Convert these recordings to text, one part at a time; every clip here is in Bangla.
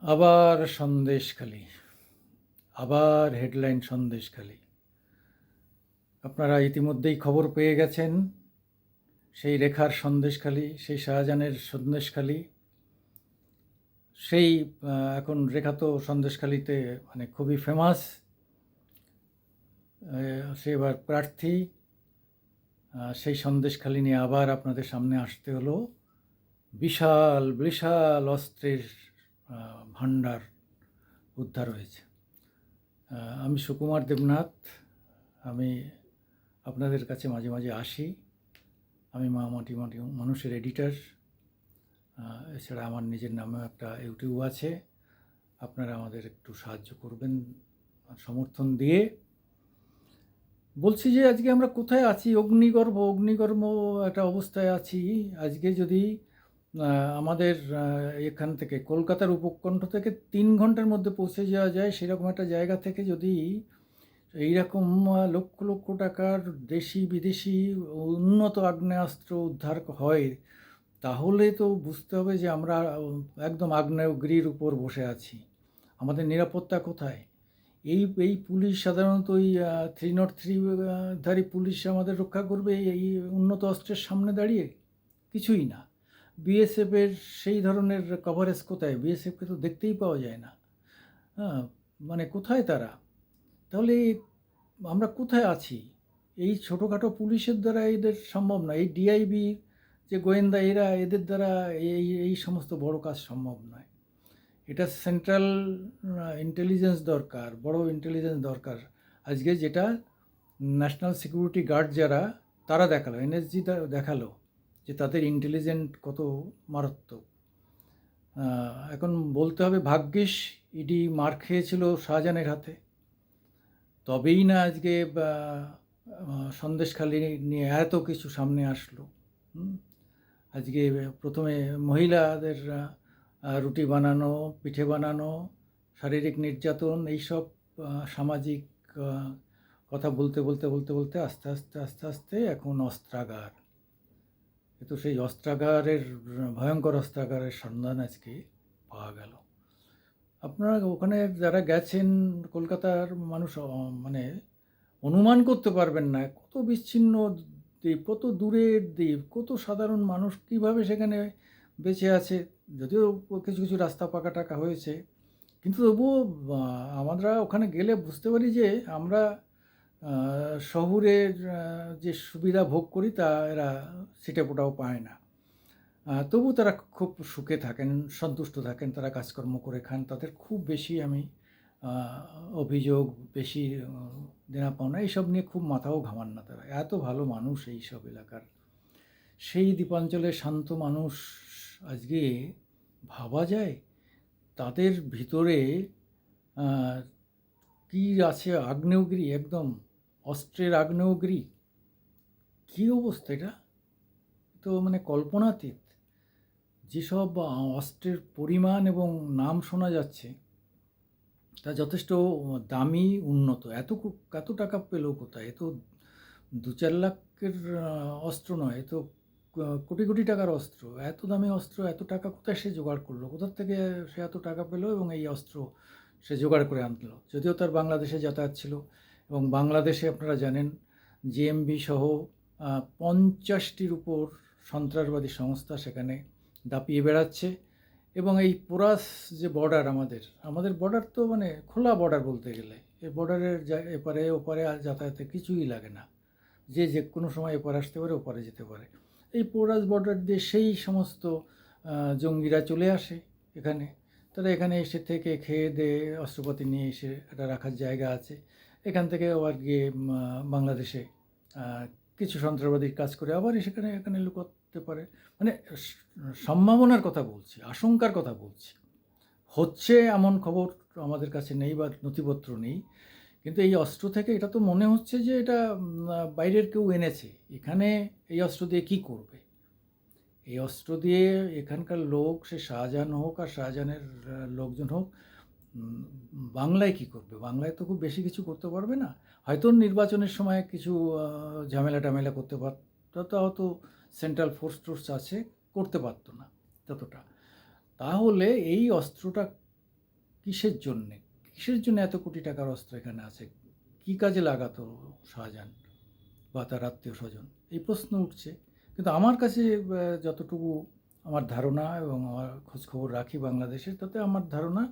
আবার সন্দেশখালি, আবার হেডলাইন সন্দেশখালি। আপনারা ইতিমধ্যেই খবর পেয়ে গেছেন, সেই রেখার সন্দেশখালি, সেই শাহজাহানের সন্দেশখালি, সেই এখন রেখা তো সন্দেশখালিতে মানে খুবই ফেমাস। সে এবার প্রার্থী। সেই সন্দেশখালি নিয়ে আবার আপনাদের সামনে আসতে হলো। বিশাল বিশাল অস্ত্রের ভাণ্ডার উদ্ধার হয়েছে। আমি সুকুমার দেবনাথ। আমি আপনাদের কাছে মাঝে মাঝে আসি। আমি মাটি মাটি মানুষের এডিটর। এছাড়া আমার নিজের নামেও একটা ইউটিউব আছে। আপনারা আমাদের একটু সাহায্য করবেন সমর্থন দিয়ে। বলছি যে আজকে আমরা কোথায় আছি? অগ্নিগর্ভ একটা অবস্থায় আছি। আজকে যদি আমাদের এখান থেকে কলকাতার উপকণ্ঠ থেকে 3 ঘন্টার মধ্যে পৌঁছে যাওয়া যায়, সেরকম একটা জায়গা থেকে যদি এইরকম লক্ষ লক্ষ টাকার দেশি বিদেশি উন্নত আগ্নেয়াস্ত্র উদ্ধার হয়, তাহলে তো বুঝতে হবে যে আমরা একদম আগ্নেয়গিরির উপর বসে আছি। আমাদের নিরাপত্তা কোথায়? এই পুলিশ সাধারণত ওই 303 ধারী পুলিশ আমাদের রক্ষা করবে এই উন্নত অস্ত্রের সামনে দাঁড়িয়ে? কিছুই না। বিএসএফের সেই ধরনের কভারেজ কোথায়? বিএসএফকে তো দেখতেই পাওয়া যায় না। হ্যাঁ, মানে কোথায় তারা? তাহলে আমরা কোথায় আছি? এই ছোটোখাটো পুলিশের দ্বারা এদের সম্ভব নয়। এই ডিআইবি যে গোয়েন্দা, এদের দ্বারা এই সমস্ত বড় কাজ সম্ভব নয়। এটা সেন্ট্রাল ইন্টেলিজেন্স দরকার, বড় ইন্টেলিজেন্স দরকার। আজকে যেটা ন্যাশনাল সিকিউরিটি গার্ড যারা, তারা দেখালো, এনএসজি দেখালো যে তাদের ইন্টেলিজেন্ট কত মারাত্মক। এখন বলতে হবে ভাগ্যিস ইডি মার খেয়েছিল শাহজাহানের হাতে, তবেই না আজকে সন্দেশখালি নিয়ে এত কিছু সামনে আসলো। আজকে প্রথমে মহিলাদের রুটি বানানো, পিঠে বানানো, শারীরিক নির্যাতন, এইসব সামাজিক কথা বলতে বলতে বলতে বলতে আস্তে আস্তে আস্তে আস্তে এখন অস্ত্রাগার। কিন্তু সেই অস্ত্রাগারের ভয়ঙ্কর অস্ত্রাগারের সন্ধান আজকে পাওয়া গেল। আপনারা ওখানে যারা গেছেন, কলকাতার মানুষ মানে অনুমান করতে পারবেন না কত বিচ্ছিন্ন দ্বীপ, কত দূরের দ্বীপ, কত সাধারণ মানুষ কীভাবে সেখানে বেঁচে আছে। যদিও কিছু কিছু রাস্তা পাকা টাকা হয়েছে, কিন্তু তবুও আমরা ওখানে গেলে বুঝতে পারি যে আমরা শহুরের যে সুবিধা ভোগ করি তা এরা ছিটেফোঁটাও পায় না। তবু তারা খুব সুখে থাকেন, সন্তুষ্ট থাকেন, তারা কাজকর্ম করে খান। তাদের খুব বেশি আমি অভিযোগ, বেশি দেনা পাওনা এইসব নিয়ে খুব মাথাও ঘামান না তারা। এত ভালো মানুষ এই সব এলাকার। সেই দ্বীপাঞ্চলের শান্ত মানুষ আজকে ভাবা যায় তাদের ভিতরে কী আছে? আগ্নেয়গিরি, একদম অস্ত্রের আগ্নেয়গিরি। কী অবস্থা এটা? তো মানে কল্পনাতীত। যেসব অস্ত্রের পরিমাণ এবং নাম শোনা যাচ্ছে তা যথেষ্ট দামি, উন্নত। এত টাকা পেল কোথায়? এ তো 2-4 লাখের অস্ত্র নয়, এ তো কোটি কোটি টাকার অস্ত্র। এত দামি অস্ত্র, এত টাকা কোথায় সে জোগাড় করলো? কোথা থেকে সে এত টাকা পেল এবং এই অস্ত্র সে জোগাড় করে আনলো? যদিও তার বাংলাদেশে যাতায়াত ছিল, এবং বাংলাদেশে আপনারা জানেন জেএমবি সহ 50টির উপর সন্ত্রাসবাদী সংস্থা সেখানে দাপিয়ে বেড়াচ্ছে। এবং এই পোরাস যে বর্ডার, আমাদের বর্ডার তো মানে খোলা বর্ডার বলতে গেলে। এই বর্ডারের এপারে ওপারে যাতায়াতে কিছুই লাগে না, যে কোনো সময় এপারে আসতে পারে, ওপারে যেতে পারে। এই পোরাস বর্ডার দিয়ে সেই সমস্ত জঙ্গিরা চলে আসে এখানে। তারা এখানে এসে থেকে খেয়ে দেয়ে অস্ত্রপাতি নিয়ে এসে একটা রাখার জায়গা আছে, এখান থেকে আবার গিয়ে বাংলাদেশে কিছু সন্ত্রাসবাদীর কাজ করে আবার এখানে লুকোতে পারে। মানে সম্ভাবনার কথা বলছি, আশঙ্কার কথা বলছি। হচ্ছে এমন খবর আমাদের কাছে নেই বা নথিপত্র নেই, কিন্তু এই অস্ত্র থেকে এটা তো মনে হচ্ছে যে এটা বাইরের কেউ এনেছে। এখানে এই অস্ত্র দিয়ে কী করবে? এই অস্ত্র দিয়ে এখানকার লোক, সে শাহজাহান হোক আর শাহজাহানের লোকজন হোক, বাংলায় কী করবে? বাংলায় তো খুব বেশি কিছু করতে পারবে না। হয়তো নির্বাচনের সময় কিছু ঝামেলা করতে পারত, হয়তো সেন্ট্রাল ফোর্স আছে, করতে পারতো না ততটা। তাহলে এই অস্ত্রটা কিসের জন্যে? কিসের জন্য এত কোটি টাকার অস্ত্র এখানে আছে? কী কাজে লাগাতো শাহজাহান বা তার আত্মীয়স্বজন? এই প্রশ্ন উঠছে। কিন্তু আমার কাছে যতটুকু আমার ধারণা এবং আমার খোঁজখবর রাখি বাংলাদেশের, তাতে আমার ধারণা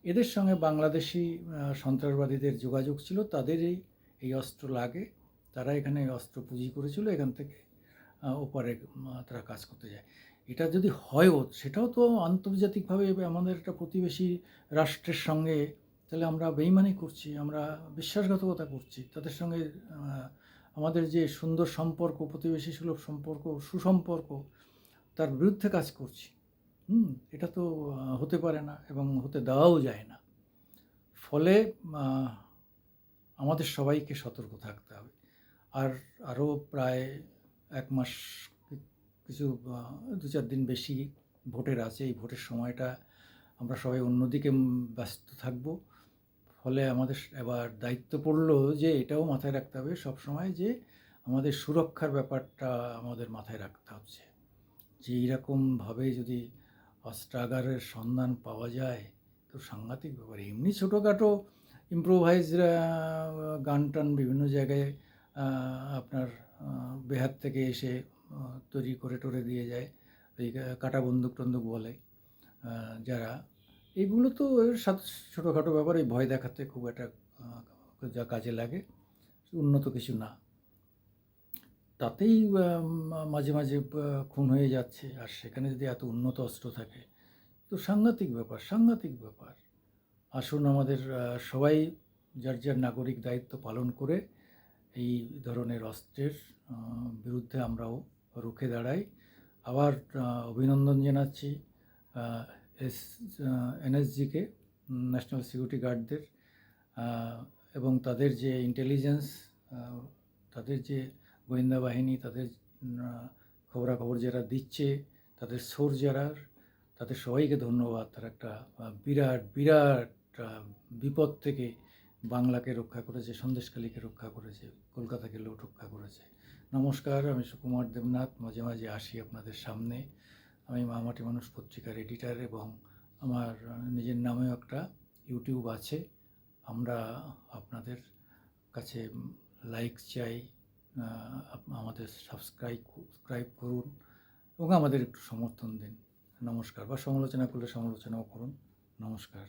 এদের সঙ্গে বাংলাদেশি সন্ত্রাসবাদীদের যোগাযোগ ছিল। তাদেরই এই অস্ত্র লাগে। তারা এখানে এই অস্ত্র পুঁজি করেছিল, এখান থেকে ওপারে তারা কাজ করতে যায়। এটা যদি হয়ও, সেটাও তো আন্তর্জাতিকভাবে আমাদের একটা প্রতিবেশী রাষ্ট্রের সঙ্গে, তাহলে আমরা বেইমানি করছি, আমরা বিশ্বাসঘাতকতা করছি। তাদের সঙ্গে আমাদের যে সুন্দর সম্পর্ক, প্রতিবেশী সুলভ সম্পর্ক, সুসম্পর্ক, তার বিরুদ্ধে কাজ করছি। এটা তো হতে পারে না এবং হতে দেওয়াও যায় না। ফলে আমাদের সবাইকে সতর্ক থাকতে হবে। আর আরও প্রায় ১ মাস কিছু ২-৪ দিন বেশি ভোটের আছে। এই ভোটের সময়টা আমরা সবাই অন্যদিকে ব্যস্ত থাকব। ফলে আমাদের এবার দায়িত্ব পড়ল যে এটাও মাথায় রাখতে হবে সবসময়, যে আমাদের সুরক্ষার ব্যাপারটা আমাদের মাথায় রাখতে হচ্ছে। যে এইরকমভাবে যদি অস্ত্রাগারের সন্ধান পাওয়া যায়, তো সাংঘাতিক ব্যাপার। এমনি ছোটোখাটো ইম্প্রোভাইজ গান টান বিভিন্ন জায়গায় আপনার বেহাত থেকে এসে তৈরি করে টরে দিয়ে যায়, ওই কাঁটা বন্দুক টন্দুক বলে যারা। এগুলো তো এর সাথে ছোটোখাটো ব্যাপার, এই ভয় দেখাতে খুব একটা যা কাজে লাগে, উন্নত কিছু না। তাতেই মাঝে মাঝে খুন হয়ে যাচ্ছে। আর সেখানে যদি এত উন্নত অস্ত্র থাকে, তো সাংঘাতিক ব্যাপার, সাংঘাতিক ব্যাপার। আসুন আমাদের সবাই যার যার নাগরিক দায়িত্ব পালন করে এই ধরনের অস্ত্রের বিরুদ্ধে আমরাও রুখে দাঁড়াই। আবার অভিনন্দন জানাচ্ছি এনএসজিকে, ন্যাশনাল সিকিউরিটি গার্ডদের, এবং তাদের যে ইন্টেলিজেন্স, তাদের যে গোয়েন্দা বাহিনী, তাদের খবরাখবর যারা দিচ্ছে, তাদের সোর্স যারা, তাদের সবাইকে ধন্যবাদ। তারা একটা বিরাট বিরাট বিপদ থেকে বাংলাকে রক্ষা করেছে, সন্দেশখালীকে রক্ষা করেছে, কলকাতাকে রক্ষা করেছে। নমস্কার, আমি সুকুমার দেবনাথ। মাঝে মাঝে আসি আপনাদের সামনে। আমি মা মাটি মানুষ পত্রিকার এডিটার এবং আমার নিজের নামেও একটা ইউটিউব আছে। আমরা আপনাদের কাছে লাইক চাই, আমাদের সাবস্ক্রাইব করুন এবং আমাদের একটু সমর্থন দিন। নমস্কার। বা সমালোচনা করলে সমালোচনাও করুন। নমস্কার।